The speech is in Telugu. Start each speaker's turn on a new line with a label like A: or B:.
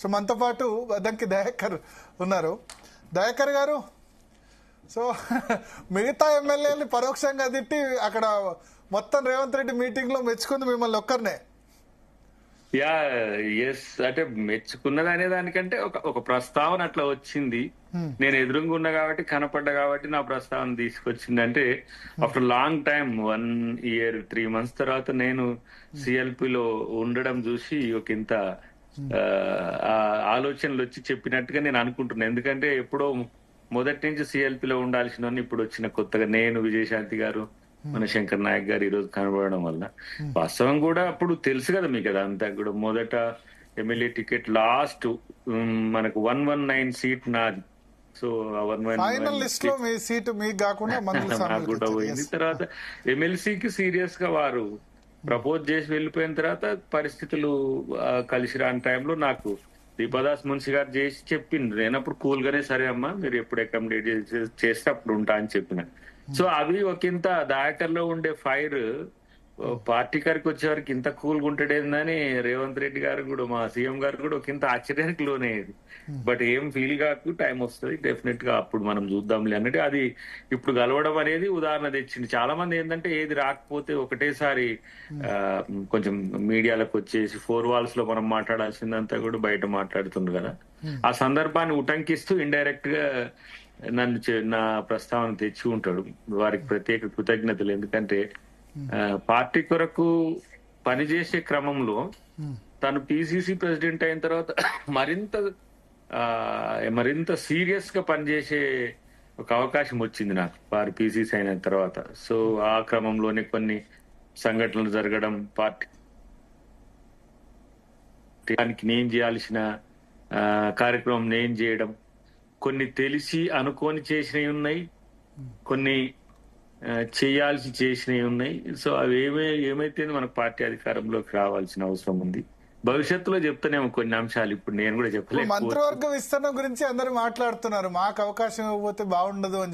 A: సో మనతో పాటు వదంకి దయాకర్ ఉన్నారు. దయాకర్ గారు, సో మిగతా ఎమ్మెల్యేలు పరోక్షంగా తిట్టి అక్కడ మొత్తం రేవంత్ రెడ్డి మీటింగ్ లో మెచ్చుకుంది మిమ్మల్ని ఒక్కరినే.
B: ఎస్, అంటే మెచ్చుకున్నది అనే దానికంటే ఒక ప్రస్తావన అట్లా వచ్చింది. నేను ఎదురుగా ఉన్నా కాబట్టి, కనపడ్డా కాబట్టి నా ప్రస్తావన తీసుకొచ్చింది. అంటే after long time 1 year 3 months తర్వాత నేను సిఎల్పిలో ఉండడం చూసి ఒక ఇంత ఆలోచనలు వచ్చి చెప్పినట్టుగా నేను అనుకుంటున్నాను. ఎందుకంటే ఎప్పుడో మొదటి నుంచి సిఎల్పిలో ఉండాల్సిన ఇప్పుడు వచ్చిన కొత్తగా నేను, విజయశాంతి గారు, మన శంకర్ నాయక్ గారు ఈ రోజు కనబడడం వల్ల వాస్తవం కూడా అప్పుడు తెలుసు కదా మీకు, కదా అంతా కూడా మొదట ఎమ్మెల్యే టికెట్ లాస్ట్ మనకు 119 సీట్ నాది. సో
A: ఫైనల్ లిస్ట్ లో మీ సీటు మీకు కాకుండా
B: నాకు కూడా పోయింది. తర్వాత ఎమ్మెల్సీకి సీరియస్ గా వారు ప్రపోజ్ చేసి వెళ్ళిపోయిన తర్వాత పరిస్థితులు కలిసి రాని టైంలో నాకు దీపదాస్ మున్షి గారు చేసి చెప్పింది. నేను అప్పుడు కూల్ గానే సరే అమ్మా మీరు ఎప్పుడు అకామిడేట్ చేస్తే అప్పుడు ఉంటా అని చెప్పిన. సో అవి ఒకంత దయాకర్ లో ఉండే ఫైర్ పార్టీ గారికి వచ్చేవారికి ఇంత కూల్గా ఉంటాడేందని రేవంత్ రెడ్డి గారు కూడా, మా సీఎం గారు కూడా ఒకంత ఆశ్చర్యానికి లోనేది. బట్ ఏం ఫీల్ కాకు, టైం వస్తుంది డెఫినెట్ గా, అప్పుడు మనం చూద్దాంలే అన్నట్టు అది ఇప్పుడు కలవడం అనేది ఉదాహరణ తెచ్చింది. చాలా మంది ఏంటంటే ఏది రాకపోతే ఒకటేసారి కొంచెం మీడియాలకు వచ్చేసి 4 walls లో మనం మాట్లాడాల్సిందంతా కూడా బయట మాట్లాడుతుంది కదా. ఆ సందర్భాన్ని ఉటంకిస్తూ ఇండైరెక్ట్ గా నా ప్రస్తావన తెచ్చి ఉంటాడు. వారికి ప్రత్యేక కృతజ్ఞతలు. ఎందుకంటే పార్టీ కొరకు పనిచేసే క్రమంలో తను పిసిసి ప్రెసిడెంట్ అయిన తర్వాత మరింత సీరియస్ గా పనిచేసే ఒక అవకాశం వచ్చింది నాకు వారి పిసిసి అయిన తర్వాత. సో ఆ క్రమంలోనే కొన్ని సంఘటనలు జరగడం, పార్టీ నేను చేయాల్సిన కార్యక్రమం నేను చేయడం, కొన్ని తెలిసి అనుకోని చేసినవి ఉన్నాయి, కొన్ని చేయాల్సి చేసినవి ఉన్నాయి. సో అవి ఏమైతే మనకు పార్టీ అధికారంలోకి రావాల్సిన అవసరం ఉంది. భవిష్యత్తులో చెప్తానేమో కొన్ని అంశాలు, ఇప్పుడు నేను కూడా చెప్పలేదు.
A: మంత్రివర్గ విస్తరణ గురించి అందరూ మాట్లాడుతున్నారు, మాకు అవకాశం ఇవ్వకపోతే బాగుండదు అని.